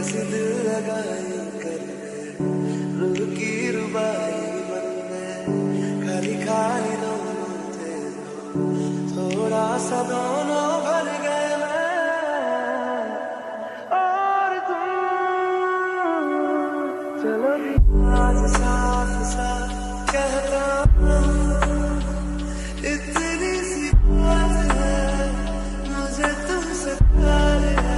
C दिल लगाई कर रूह की रुबाई मन में खाली खाली दोनों थे थोड़ा सा दोनों भर गए मैं और तुम चलो आज साफ साफ कहता हूँ इतनी सी बात है मुझे तुमसे प्यार है।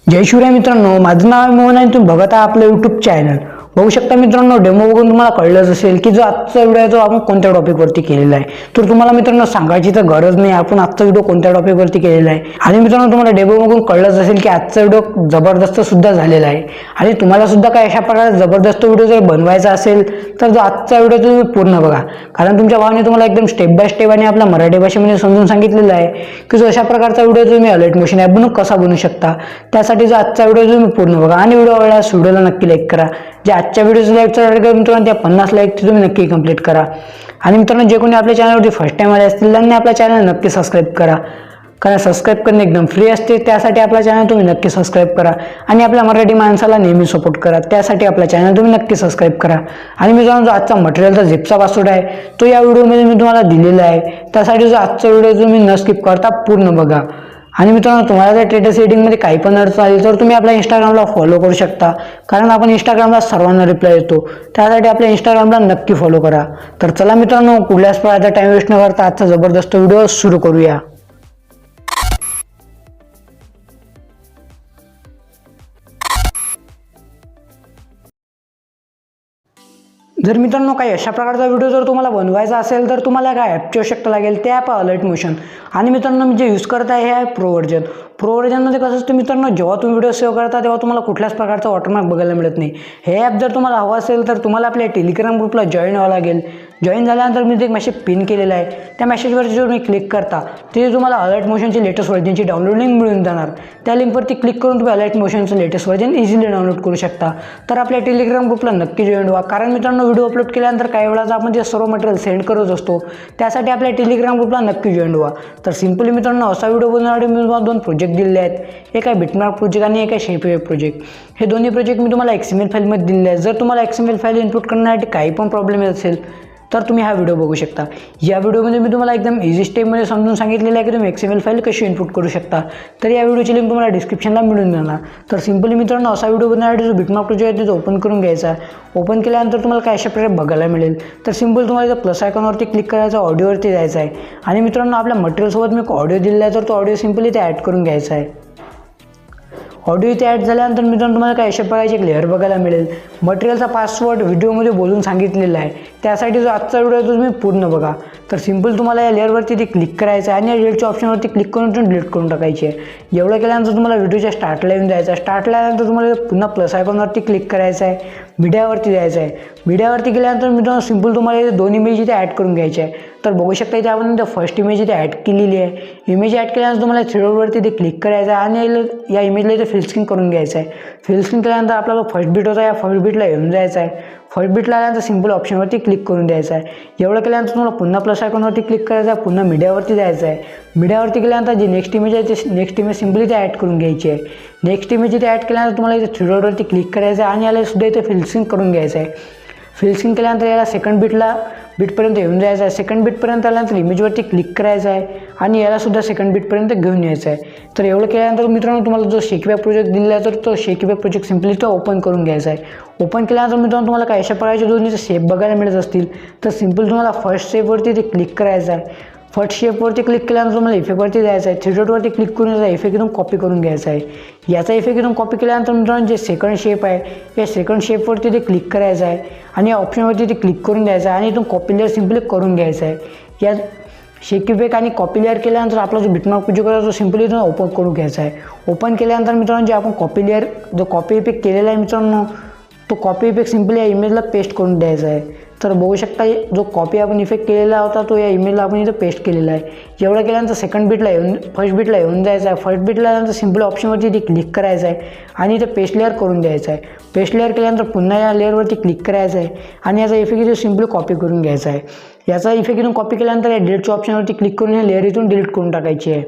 जय शिवराय मित्रांनो, माझं नाव आहे मोहन आणि तुम्ही बघत आहात आपलं यूट्यूब चॅनल। बघू शकता मित्रांनो, डेमो बघून तुम्हाला कळलंच असेल की जो आजचा व्हिडिओ आहे तो आपण कोणत्या टॉपिकवरती केलेला आहे। तर तुम्हाला मित्रांनो सांगायची तर गरज नाही आपण आजचा व्हिडिओ कोणत्या टॉपिकवरती केलेला आहे। आणि मित्रांनो तुम्हाला डेमो बघून कळलंच असेल की आजचा व्हिडिओ जबरदस्त सुद्धा झालेला आहे। आणि तुम्हाला सुद्धा काय अशा प्रकारे जबरदस्त व्हिडिओ जर बनवायचा असेल तर जो आजचा व्हिडिओ तुम्ही पूर्ण बघा, कारण तुमच्या भावाने तुम्हाला एकदम स्टेप बाय स्टेप आणि आपल्या मराठी भाषेमध्ये समजून सांगितलेलं आहे की जो अशा प्रकारचा व्हिडिओ तुम्ही अलाइट मोशन ॲप बनवून कसा बनवू शकता। त्यासाठी जो आजचा व्हिडिओ तुम्ही पूर्ण बघा आणि व्हिडिओ आवडल्यास व्हिडिओला नक्की लाईक करा। जे आजच्या व्हिडिओचं लाईकचा टार्गेट मित्रांनो त्या 50 लाईक तुम्ही नक्की कंप्लीट करा। आणि मित्रांनो जे कोणी आपल्या चॅनलवरती फर्स्ट टाइम आले असतील त्यांनी आपल्या चॅनल नक्की सबस्क्राईब करा, कारण सबस्क्राईब करणे एकदम फ्री असते। त्यासाठी आपला चॅनल तुम्ही नक्की सबस्क्राईब करा आणि आपल्या मराठी माणसाला नेहमी सपोर्ट करा, त्यासाठी आपला चॅनल तुम्ही नक्की सबस्क्राईब करा। आणि मित्रांनो जो आजचा मटेरियलचा झिपचा पासवर्ड आहे तो या व्हिडिओमध्ये मी तुम्हाला दिलेला आहे, त्यासाठी जो आजचा व्हिडिओ तुम्ही न स्किप करता पूर्ण बघा। आणि मित्रांनो तुम्हाला जर स्टेटस एडिटिंगमध्ये काही पण अडचण आली तर तुम्ही आपल्या इंस्टाग्रामला फॉलो करू शकता, कारण आपण इंस्टाग्रामला सर्वांना रिप्लाय देतो, त्यासाठी आपल्या इंस्टाग्रामला नक्की फॉलो करा। तर चला मित्रांनो, कुठल्याच प्रकारचा टाइम वेस्ट न करता आजचा जबरदस्त व्हिडिओ सुरू करूया। जर मित्रांनो काही अशा प्रकारचा व्हिडिओ जर तुम्हाला बनवायचा असेल तर तुम्हाला काय ॲपची आवश्यकता लागेल, ते ॲप अलाइट मोशन। आणि मित्रांनो मी जे यूज करत आहे हे आहे प्रो व्हर्जन। प्रो व्हर्जनमध्ये कसं असतं मित्रांनो, जेव्हा तुम्ही व्हिडिओ सेव्ह करता तेव्हा तुम्हाला कुठल्याच प्रकारचा वॉटरमार्क बघायला मिळत नाही। हे ॲप जर तुम्हाला हवं असेल तर तुम्हाला आपल्या टेलिग्राम ग्रुपला जॉईन व्हावं लागेल। जॉईन झाल्यानंतर मी एक मेसेज पिन केलेला आहे, त्या मेसेजवरती जर मी क्लिक करता ते तुम्हाला अलाइट मोशनची लेटेस्ट व्हर्जनची डाउनलोड लिंक मिळून जाणार। त्या लिंकवरती क्लिक करून तुम्ही अलाइट मोशनचं लेटेस्ट व्हर्जन इझिली डाउनलोड करू शकता। तर आपल्या टेलिग्राम ग्रुपला नक्की जॉईन व्हा, कारण मित्रांनो व्हिडिओ अपलोड केल्यानंतर काही वेळा आपण ते सर्व मटेरियल सेंड करत असतो, त्यासाठी आपल्या टेलिग्राम ग्रुपला नक्की जॉईन व्हा। तर सिंपली मित्रांनो असा व्हिडिओ बनवण्यासाठी मी तुम्हाला 2 प्रोजेक्ट दिलेले आहेत, एक आहे बिटमार्क प्रोजेक्ट आणि एक आहे शेप वेब प्रोजेक्ट। हे दोन्ही प्रोजेक्ट मी तुम्हाला XML फाईलमध्ये दिलेले आहेत। जर तुम्हाला XML फाईल इनपुट करण्यासाठी काही पण प्रॉब्लेम येत असेल तर तुम्ही हा व्हिडिओ बघू शकता। या व्हिडिओमध्ये मी तुम्हाला एकदम इझी स्टेपमध्ये समजून सांगितलेलं आहे की तुम्ही XML फाईल कशी इनपुट करू शकता। तर या व्हिडिओची लिंक तुम्हाला डिस्क्रिप्शनला मिळून जाणार। तर सिंपली मित्रांनो असा व्हिडिओ बनवण्यासाठी जो बिटमार्क प्रोजेक्ट आहे तो ओपन करून घ्यायचा आहे। ओपन केल्यानंतर तुम्हाला काय अशा प्रकारे बघायला मिळेल। तर सिंपल तुम्हाला इथं प्लस आयकॉनवरती क्लिक करायचं, ऑडिओवरती जायचं आहे। आणि मित्रांनो आपल्या मटेरियलसोबत मी ऑडिओ दिलेला आहे, तर तो ऑडिओ सिंपली इथे ॲड करून घ्यायचा आहे। ऑडिओ इथे ॲड झाल्यानंतर मित्रांनो तुम्हाला काय अशा प्रकारची एक लेअर बघायला मिळेल। मटेरियलचा पासवर्ड व्हिडिओमध्ये बोलून सांगितलेला आहे, त्यासाठी जो आजचा व्हिडिओ आहे तो तुम्ही पूर्ण बघा। तर सिंपल तुम्हाला या लेअरवरती ते क्लिक करायचं आहे आणि या डिलीटच्या ऑप्शनवरती क्लिक करून तुम्ही डिलीट करून टाकायची आहे। एवढं केल्यानंतर तुम्हाला व्हिडिओच्या स्टार्टला येऊन जायचं आहे। स्टार्टला आल्यानंतर तुम्हाला पुन्हा प्लस आयकॉनवरती क्लिक करायचं आहे, मीडियावरती जायचं आहे। मीडियावरती गेल्यानंतर मित्रांनो सिंपल तुम्हाला इथे 2 इमेज इथे ॲड करून घ्यायचे आहे। तर बघू शकता इथे आपण फर्स्ट इमेज इथे ॲड केलेली आहे। इमेज ॲड केल्यानंतर तुम्हाला 3 डॉटवरती ते क्लिक करायचं आहे आणि या इमेजला इथे फिल स्क्रीन करून घ्यायचं आहे। फिल स्क्रीन केल्यानंतर आपला फर्स्ट बीट होता या फर्स्ट बीटला येऊन जायचं आहे। फर्स्ट बीटला आल्यानंतर सिंपल ऑप्शनवरती क्लिक करून द्यायचं आहे। एवढं केल्यानंतर तुम्हाला पुन्हा प्लस आयकॉनवरती क्लिक करायचं आहे, पुन्हा मीडियावरती जायचं आहे। मीडियावरती गेल्यानंतर जी नेक्स्ट इमेज आहे ते नेक्स्ट इमेज सिंपली इथे ॲड करून घ्यायची आहे। नेक्स्ट इमेज इथे ॲड केल्यानंतर तुम्हाला इथे 3 डॉटवरती क्लिक करायचं आहे आणि याला सुद्धा इथे फिल स्क्रीन करून घ्यायचं आहे। फिल स्क्रीन केल्यानंतर याला सेकंड बीटपर्यंत येऊन जायचं आहे। सेकंड बीटपर्यंत आल्यानंतर इमेजवरती क्लिक करायचं आहे आणि याला सुद्धा सेकंड बीटपर्यंत घेऊन यायचं आहे। तर एवढं केल्यानंतर मित्रांनो तुम्हाला जो शेक वेब प्रोजेक्ट दिलेला आहे तर तो शेक वेब प्रोजेक्ट सिंपली तो ओपन करून घ्यायचा आहे। ओपन केल्यानंतर मित्रांनो तुम्हाला काय अशा प्रकारचे दोन्हीचे शेप बघायला मिळत असतील, तर सिंपल तुम्हाला फर्स्ट शेपवरती ते क्लिक करायचं आहे। फर्स्ट शेपवरती क्लिक केल्यानंतर तुम्हाला इफेक्टवरती जायचं आहे। 3 डॉटवरती क्लिक करून याचा इफेक्ट इथून कॉपी करून घ्यायचा आहे। याचा इफेक्ट इथून कॉपी केल्यानंतर मित्रांनो जे सेकंड शेप आहे या सेकंड शेपवरती ते क्लिक करायचं आहे आणि या ऑप्शनवरती ते क्लिक करून द्यायचं आहे आणि इथून कॉपी लेअर सिंपली करून घ्यायचं आहे। या शेक इफेक्ट आणि कॉपी लेअर केल्यानंतर आपला जो बिटमार्क प्रोजेक्ट आहे तो सिंपली इथून ओपन करून घ्यायचा आहे। ओपन केल्यानंतर मित्रांनो जे आपण कॉपी लेअर जो कॉपी इफेक्ट केलेला आहे मित्रांनो तो कॉपी इफेक्ट सिम्पली या इमेजला पेस्ट करून द्यायचा आहे. तर बघू शकता जो कॉपी आपण इफेक्ट केलेला होता तो या इमेजला आपण इथं पेस्ट केलेला आहे. एवढं केल्यानंतर सेकंड बिटला येऊन फर्स्ट बिटला येऊन जायचं आहे. फर्स्ट बिटला नंतर सिम्पली ऑप्शनवरती इथे क्लिक करायचं आहे आणि इथे पेस्ट लेअर करून द्यायचं आहे. पेस्ट लेअर केल्यानंतर पुन्हा या लेअरवरती क्लिक करायचं आहे आणि याचा इफेक्ट इथे सिम्पली कॉपी करून घ्यायचा आहे. याचा इफेक्ट इथून कॉपी केल्यानंतर या डिलीटच्या ऑप्शनवरती क्लिक करून हे लेअर इथून डिलीट करून टाकायची आहे.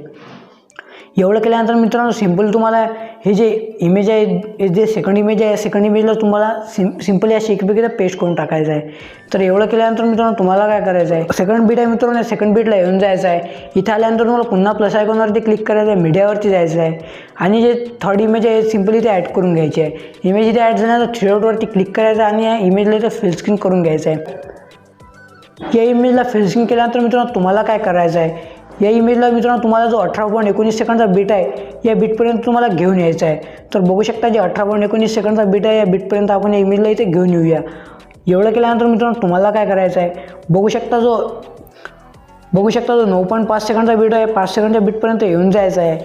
एवढं केल्यानंतर मित्रांनो सिम्पल तुम्हाला हे जे इमेज आहे, हे जे सेकंड इमेज आहे, सेकंड इमेजला तुम्हाला सिम्पल या शेकपैकी पेस्ट करून टाकायचं आहे. तर एवढं केल्यानंतर मित्रांनो तुम्हाला काय करायचं आहे, सेकंड बीट आहे मित्रांनो, सेकंड बीटला येऊन जायचं आहे. इथं आल्यानंतर तुम्हाला पुन्हा प्लस आयकॉनवरती क्लिक करायचं आहे, मीडियावरती जायचं आहे आणि जे थर्ड इमेज आहे सिम्पली ते ॲड करून घ्यायचे आहे. इमेज इथे ॲड झाल्यानंतर थ्री डॉटवरती क्लिक करायचं आणि या इमेजला इथं फिल स्क्रीन करून घ्यायचं आहे. या इमेजला फिल स्क्रीन केल्यानंतर मित्रांनो तुम्हाला काय करायचं आहे, या इमेजला मित्रांनो तुम्हाला जो 18.19 सेकंडचा बीट आहे या बीटपर्यंत तुम्हाला घेऊन यायचं आहे. तर बघू शकता जे 18.19 सेकंडचा बीट आहे या बीटपर्यंत आपण या इमेजला इथे घेऊन येऊया. एवढं केल्यानंतर मित्रांनो तुम्हाला काय करायचं आहे, बघू शकता जो 9.5 सेकंडचा बीट आहे 5 सेकंडच्या बीटपर्यंत येऊन जायचं आहे.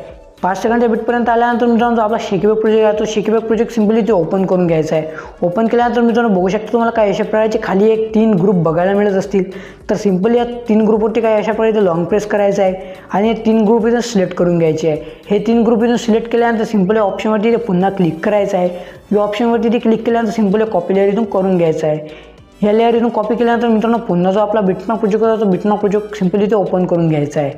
5 सेकंडच्या बीटपर्यंत आल्यानंतर मित्रांनो जो आपला शेकबॅक प्रोजेक्ट आहे तो शेकबॅक प्रोजेक्ट सिम्पली ते ओपन करून घ्यायचा आहे. ओपन केल्यानंतर मित्रांनो बघू शकता तुम्हाला काय अशा प्रकारचे खाली एक 3 ग्रुप बघायला मिळत असतील. तर सिम्पली या 3 ग्रुपवरती काय अशा प्रकारे लॉंग प्रेस करायचं आहे आणि हे 3 ग्रुप इथं सिलेक्ट करून घ्यायचे आहे. हे 3 ग्रुप इथून सिलेक्ट केल्यानंतर सिम्पली ऑप्शनवरती ते पुन्हा क्लिक करायचं आहे. या ऑप्शनवरती ते क्लिक केल्यानंतर सिम्पली कॉपी लेअर इथून करून घ्यायचं आहे. या लेअर इथून कॉपी केल्यानंतर मित्रांनो पुन्हा जो आपला बिटमॅप प्रोजेक्ट होता तो बिटमॅप प्रोजेक्ट सिम्पली ते ओपन करून घ्यायचा आहे.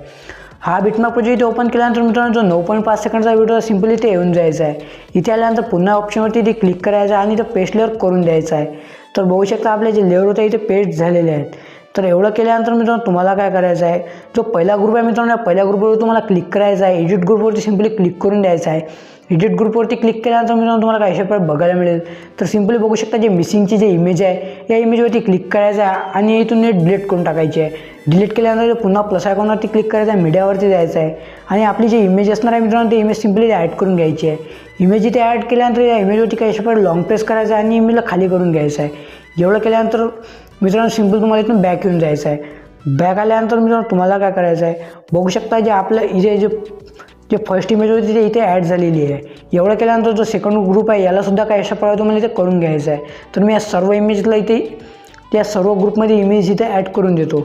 हा बिटमॅप प्रोजेक्ट ओपन केल्यानंतर मित्रांनो जो 9.5 सेकंडचा व्हिडिओ सिम्पली ते येऊन जायचं आहे. इथे आल्यानंतर पुन्हा ऑप्शनवरती ते क्लिक करायचं आहे आणि ते पेस्ट लेअर करून द्यायचं आहे. तर बघू शकता आपले जे लेअर होते इथे पेस्ट झालेले आहेत. तर एवढं केल्यानंतर मित्रांनो तुम्हाला काय करायचं आहे, जो पहिला ग्रुप आहे मित्रांनो या पहिल्या ग्रुपवर तुम्हाला क्लिक करायचं आहे. एडिट ग्रुपवरती सिम्पली क्लिक करून द्यायचं आहे. एडिट ग्रुपवरती क्लिक केल्यानंतर मित्रांनो तुम्हाला काय अशा प्रकारे बघायला मिळेल. तर सिम्पली बघू शकता जे मिसिंगची जे इमेज आहे या इमेजवरती क्लिक करायचं आहे आणि इथून नेट डिलीट करून टाकायची आहे. डिलीट केल्यानंतर पुन्हा प्लस आयकॉनवरती क्लिक करायचं आहे, मीडियावरती जायचं आहे आणि आपली जी इमेज असणार आहे मित्रांनो ती इमेज सिम्पली ॲड करून घ्यायची आहे. इमेज इथे ॲड केल्यानंतर या इमेजवरती काही अशा प्रकारे लॉंग प्रेस करायचं आहे आणि इमेजला खाली करून घ्यायचं आहे. एवढं केल्यानंतर मित्रांनो सिम्पल तुम्हाला इथून बॅक येऊन जायचं आहे. बॅक आल्यानंतर मित्रांनो तुम्हाला काय करायचं आहे, बघू शकता जे आपलं इथे जे फर्स्ट इमेज होती ते इथे ॲड झालेली आहे. एवढं केल्यानंतर जो सेकंड ग्रुप आहे यालासुद्धा काही अशा प्रकारे तुम्हाला इथे करून घ्यायचं आहे. तर मी या सर्व इमेजला इथे त्या सर्व ग्रुपमध्ये इमेज इथे ॲड करून देतो.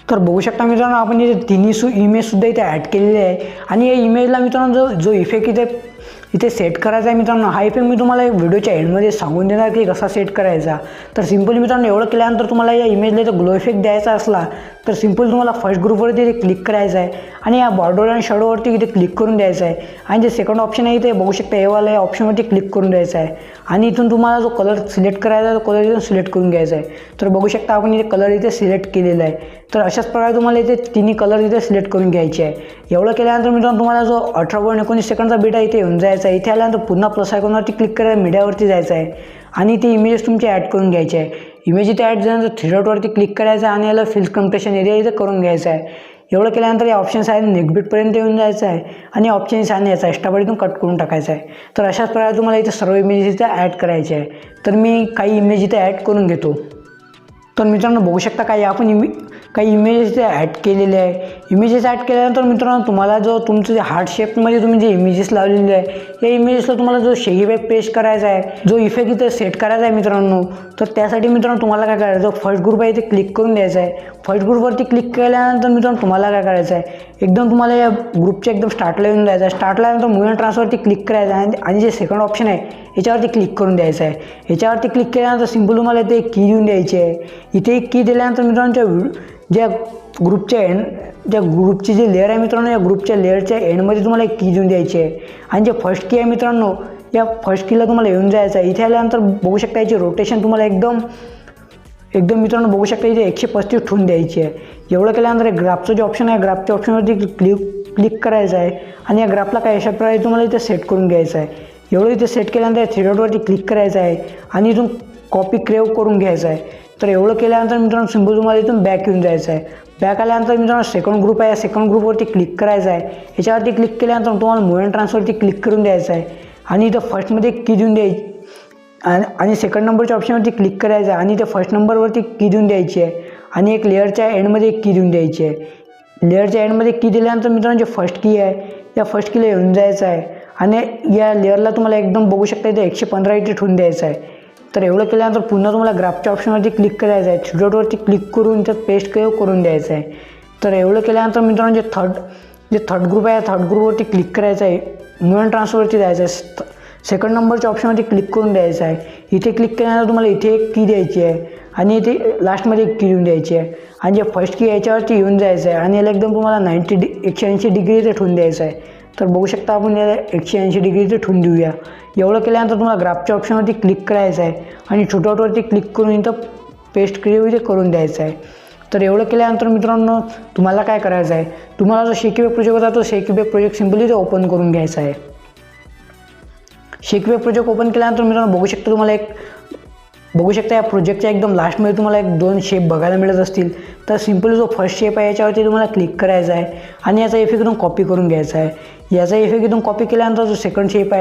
तर बघू शकता मित्रांनो आपण इथे तिन्ही इमेजसुद्धा इथे ॲड केलेले आहे आणि या इमेजला मित्रांनो जो इफेक्ट इथे सेट करायचा आहे मित्रांनो, हा इफेक्ट मी तुम्हाला व्हिडिओच्या एंडमध्ये सांगून देणार की कसा सेट करायचा. तर सिम्पली मित्रांनो एवढं केल्यानंतर तुम्हाला या इमेजला इथं ग्लो इफेक्ट द्यायचा असला तर सिम्पल तुम्हाला फर्स्ट ग्रुपवरती इथे क्लिक करायचं आहे आणि या बॉर्डर आणि शॅडोवरती इथे क्लिक करून द्यायचं आहे आणि जे सेकंड ऑप्शन आहे इथे बघू शकता एवाला या ऑप्शनवरती क्लिक करून द्यायचं आहे आणि इथून तुम्हाला जो कलर सिलेक्ट करायचा आहे तो कलर इथून सिलेक्ट करून घ्यायचा आहे. तर बघू शकता आपण इथे कलर इथे सिलेक्ट केलेला आहे. तर अशाच प्रकारे तुम्हाला इथे तिन्ही कलर इथे सिलेक्ट करून घ्यायचे आहे. एवढं केल्यानंतर मित्रांनो तुम्हाला जो 18.19 सेकंडचा बीट आहे इथे येऊन जायचा आहे. इथे आल्यानंतर पुन्हा प्लस आयकॉनवरती क्लिक करायचं, मीडियावरती जायचं आहे आणि ती इमेजेस तुमची ॲड करून घ्यायची आहे. इमेज इथे ॲड झाल्यानंतर थ्री डॉटवरती क्लिक करायचं आहे आणि याला फिल कम्प्रेशन एरिया इथे करून घ्यायचा आहे. एवढं केल्यानंतर या ऑप्शन्स आहे नेकबीटपर्यंत येऊन जायचं आहे आणि ऑप्शन्स आणि याचा एक्स्ट्रा बीट इथून कट करून टाकायचा आहे. तर अशाच प्रकारे तुम्हाला इथे सर्व इमेजेस इथे ॲड करायचे आहे. तर मी काही इमेज इथे ॲड करून घेतो. तर मित्रांनो बघू शकता काही इमेजेस इथे ॲड केलेले आहे. इमेजेस ॲड केल्यानंतर मित्रांनो तुम्हाला जो तुमचं जे हार्ट शेपमध्ये तुम्ही जे इमेजेस लावलेले आहे या इमेजेसला तुम्हाला जो शेगीबॅक पेस्ट करायचा आहे, जो इफेक्ट इथे सेट करायचा आहे मित्रांनो, तर त्यासाठी मित्रांनो तुम्हाला काय करायचं, फर्स्ट ग्रुप आहे इथे क्लिक करून द्यायचा आहे. फर्स्ट ग्रुपवरती क्लिक केल्यानंतर मित्रांनो तुम्हाला काय करायचं आहे, एकदम तुम्हाला या ग्रुपच्या एकदम स्टार्टला येऊन जायचं आहे. स्टार्टला नंतर मूव अँड ट्रान्सवरती क्लिक करायचं आहे आणि जे सेकंड ऑप्शन आहे याच्यावरती क्लिक करून द्यायचं आहे. याच्यावरती क्लिक केल्यानंतर सिम्पल तुम्हाला इथे एक की देऊन द्यायची आहे. इथे एक की दिल्यानंतर मित्रांनो ज्या ग्रुपची जे लेअर आहे मित्रांनो या ग्रुपच्या लेअरच्या एंडमध्ये तुम्हाला एक की देऊन द्यायची आहे आणि जे फर्स्ट की आहे मित्रांनो या फर्स्ट कीला तुम्हाला येऊन जायचं आहे. इथे आल्यानंतर बघू शकता याची रोटेशन तुम्हाला एकदम मित्रांनो बघू शकता इथे 135 ठेवून द्यायची आहे. एवढं केल्यानंतर ग्राफचं जे ऑप्शन आहे ग्राफच्या ऑप्शनवरती क्लिक करायचं आहे आणि या ग्राफला काय अशा प्रकारे तुम्हाला इथे सेट करून घ्यायचं आहे. एवढं इथे सेट केल्यानंतर थ्री डॉटवरती क्लिक करायचं आहे आणि इथून कॉपी क्रेव करून घ्यायचं आहे. तर एवढं केल्यानंतर मित्रांनो सिम्पल तुम्हाला इथून बॅक येऊन जायचं आहे. बॅक आल्यानंतर मित्रांनो सेकंड ग्रुप आहे या सेकंड ग्रुपवरती क्लिक करायचं आहे. याच्यावरती क्लिक केल्यानंतर तुम्हाला मूव अँड ट्रान्सवरती क्लिक करून द्यायचं आहे आणि इथं फर्स्टमध्ये की देऊन द्यायची आणि सेकंड नंबरच्या ऑप्शनवरती क्लिक करायचं आहे आणि इथे फर्स्ट नंबरवरती की देऊन द्यायची आहे आणि एक लेअरच्या एंडमध्ये एक की देऊन द्यायची आहे. लेअरच्या एंडमध्ये की दिल्यानंतर मित्रांनो जे फर्स्ट की आहे या फर्स्ट कीला येऊन जायचं आहे आणि या लेअरला तुम्हाला एकदम बघू शकता इथे 115 इथे ठेवून द्यायचं आहे. तर एवढं केल्यानंतर पुन्हा तुम्हाला ग्राफच्या ऑप्शनवरती क्लिक करायचं आहे. थ्री डॉटवरती क्लिक करून त्यात पेस्ट करून द्यायचं आहे. तर एवढं केल्यानंतर मित्रांनो जे थर्ड ग्रुप आहे थर्ड ग्रुपवरती क्लिक करायचं आहे. मूव अँड ट्रान्सफरवरती जायचं आहे. सेकंड नंबरच्या ऑप्शनवरती क्लिक करून द्यायचं आहे. इथे क्लिक केल्यानंतर तुम्हाला इथे एक की द्यायची आहे आणि इथे लास्टमध्ये एक की देऊन द्यायची आहे. आणि जे फर्स्ट की याच्यावरती येऊन जायचं आहे आणि याला एकदम तुम्हाला 180 डिग्री इथे ठेवून द्यायचं आहे. तर बघू शकता आपण याला 180 डिग्री इथे ठेवून देऊया. एवढं केल्यानंतर तुम्हाला ग्राफच्या ऑप्शनवरती क्लिक करायचं आहे आणि छोट्यावरती क्लिक करून इथं पेस्ट इथे करून द्यायचं आहे. तर एवढं केल्यानंतर मित्रांनो तुम्हाला काय करायचं आहे, तुम्हाला जो शेकी वेब प्रोजेक्ट होता तो शेकी वेब प्रोजेक्ट सिम्पली इथे ओपन करून घ्यायचा आहे. शेकी वेब प्रोजेक्ट ओपन केल्यानंतर मित्रांनो बघू शकता या प्रोजेक्टच्या एकदम लास्टमध्ये तुम्हाला एक 2 शेप बघायला मिळत असतील. तर सिम्पली जो फर्स्ट शेप आहे याच्यावरती तुम्हाला क्लिक करायचा आहे आणि याचा इफेक्ट इथून कॉपी करून घ्यायचा आहे. याचा इफेक्ट इथून कॉपी केल्यानंतर जो सेकंड शेप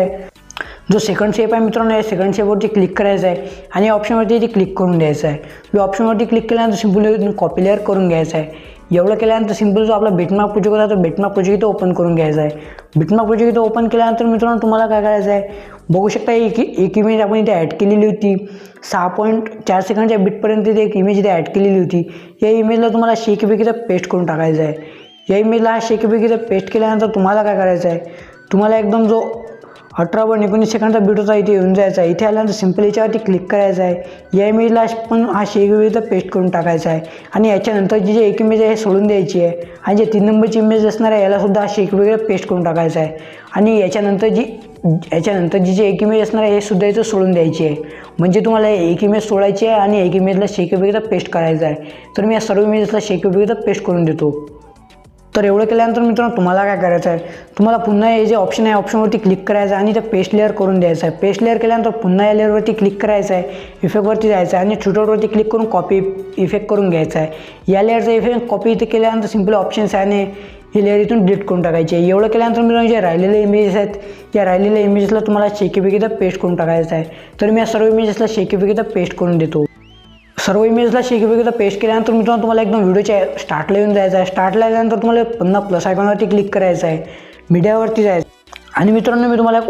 आहे मित्रांनो या सेकंड शेपवरती क्लिक करायचं आहे आणि या ऑप्शनवरती इथे क्लिक करून द्यायचं आहे. या ऑप्शनवरती क्लिक केल्यानंतर सिम्पली इथून कॉपी लेअर करून घ्यायचं आहे. एवढं केल्यानंतर सिम्पल जो आपला बिटमॅप प्रोजेक्ट होता तो बिटमॅप प्रोजेक्ट इथे ओपन करून घ्यायचा आहे. बिटमॅप प्रोजेक्ट इथे ओपन केल्यानंतर मित्रांनो तुम्हाला काय करायचं आहे, बघू शकता एक इमेज आपण इथे ॲड केलेली होती. 6.4 सेकंडच्या बिटपर्यंत इथे एक इमेज इथे ॲड केलेली होती. या इमेजला तुम्हाला शेकीपैकी इथं पेस्ट करून टाकायचं आहे. या इमेजला शेकीपैकी इथं पेस्ट केल्यानंतर तुम्हाला काय करायचं आहे, तुम्हाला एकदम जो 18.19 सेकंडचा बीट होता इथे येऊन जायचा आहे. इथे आल्यानंतर सिम्पल याच्यावरती क्लिक करायचं आहे. या इमेजला पण हा शेकीपैकी इथं पेस्ट करून टाकायचा आहे आणि याच्यानंतरची जी एक इमेज आहे हे सोडून द्यायची आहे आणि जे 3 नंबरची इमेज असणार आहे यालासुद्धा हा शेकीपैकी पेस्ट करून टाकायचा आहे आणि याच्यानंतरची जी एक इमेज असणार आहे हे सुद्धा इथं सोडून द्यायची आहे. म्हणजे तुम्हाला एक इमेज सोडायची आहे आणि एक इमेजला शेकीपैकी पेस्ट करायचं आहे. तर मी या सर्व इमेजला शेकीपैकी पेस्ट करून देतो. तर एवढं केल्यानंतर मित्रांनो तुम्हाला काय करायचं आहे, तुम्हाला पुन्हा हे जे ऑप्शन आहे ऑप्शनवरती क्लिक करायचं आहे आणि ते पेस्ट लेअर करून द्यायचं आहे. पेस्ट लेअर केल्यानंतर पुन्हा या लेअरवरती क्लिक करायचं आहे, इफेक्टवरती जायचं आहे आणि ट्विटरवरती क्लिक करून कॉपी इफेक्ट करून घ्यायचा आहे. या लेअरचा इफेक्ट कॉपी इथे केल्यानंतर सिम्पल ऑप्शन्स आहे आणि ही लेअर इथून डिलीट करून टाकायची आहे. एवढं केल्यानंतर मित्रांनो जे राहिलेले इमेजेस आहेत या राहिलेल्या इमेजेसला तुम्हाला शेकीपैकी पेस्ट करून टाकायचं आहे. तर मी या सर्व इमेजेसला शेकीपैकी पेस्ट करून देतो. सर्व इमेजला शेकीपैकी पेस्ट केल्यानंतर मित्रांनो तुम्हाला एकदम व्हिडिओच्या स्टार्टला येऊन जायचं आहे. स्टार्टला आल्यानंतर तुम्हाला पुन्हा प्लस आयकॉनवरती क्लिक करायचं आहे, मीडियावरती जायचं आणि मित्रांनो मी तुम्हाला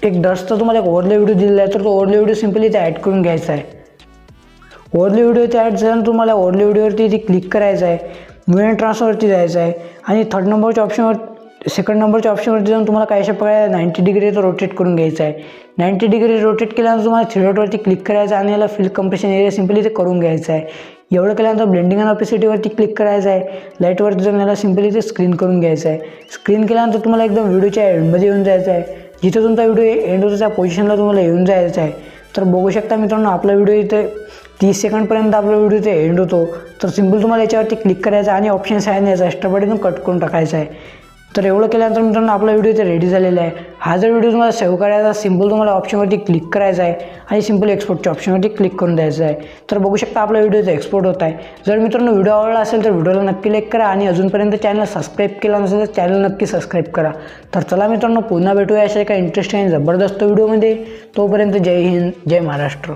एक डस्टचा तुम्हाला एक ओव्हरले व्हिडिओ दिलेला आहे. तर तो ओव्हरले व्हिडिओ सिम्पली इथे ॲड करून घ्यायचा आहे. ओव्हरले व्हिडिओ इथे ॲड झाल्यानंतर तुम्हाला ओव्हरले व्हिडिओवरती इथे क्लिक करायचं आहे, मूव अँड ट्रान्सफरवरती जायचं आहे आणि सेकंड नंबरच्या ऑप्शनवरती जाऊन तुम्हाला काय अशा प्रकारे 90 डिग्री रोटेट करून घ्यायचं आहे. 90 डिग्री रोटेट केल्यानंतर तुम्हाला 3 डॉटवरती क्लिक करायचं आणि याला फिल कम्प्रेशन एरिया सिम्पली ते करून घ्यायचं आहे. एवढं केल्यानंतर ब्लेंडिंग अँड ऑपेसिटीवरती क्लिक करायचं आहे. लाईटवरती जाऊन याला सिम्पली ते स्क्रीन करून घ्यायचं आहे. स्क्रीन केल्यानंतर तुम्हाला एकदम व्हिडिओच्या एंडमध्ये येऊन जायचं आहे. जिथे तुमचा व्हिडिओ एंड होतो त्या पोझिशनला तुम्हाला येऊन जायचं आहे. तर बघू शकता मित्रांनो आपला व्हिडिओ इथे 30 सेकंडपर्यंत आपला व्हिडिओ इथे एंड होतो. तर सिम्पल तुम्हाला याच्यावरती क्लिक करायचं आणि ऑप्शन्स आहे आणि याचा एक्स्ट्रा पार्ट इथून कट करून टाकायचा आहे. तर एवढं केल्यानंतर मित्रांनो आपला व्हिडिओ इथे रेडी झालेला आहे. हा जर व्हिडिओ तुम्हाला सेव्ह करायचा सिम्पल तुम्हाला ऑप्शनवरती क्लिक करायचा आहे आणि सिम्पल एक्सपोर्टच्या ऑप्शनवरती क्लिक करून द्यायचं आहे. तर बघू शकता आपला व्हिडिओ इथे एक्सपोर्ट होत आहे. जर मित्रांनो व्हिडिओ आवडला असेल तर व्हिडिओला नक्की लाईक करा आणि अजूनपर्यंत चॅनल सबस्क्राईब केला नसेल तर चॅनल नक्की सबस्क्राईब करा. तर चला मित्रांनो पुन्हा भेटूया अशा एका इंटरेस्टिंग आणि जबरदस्त व्हिडिओमध्ये. तोपर्यंत जय हिंद, जय महाराष्ट्र.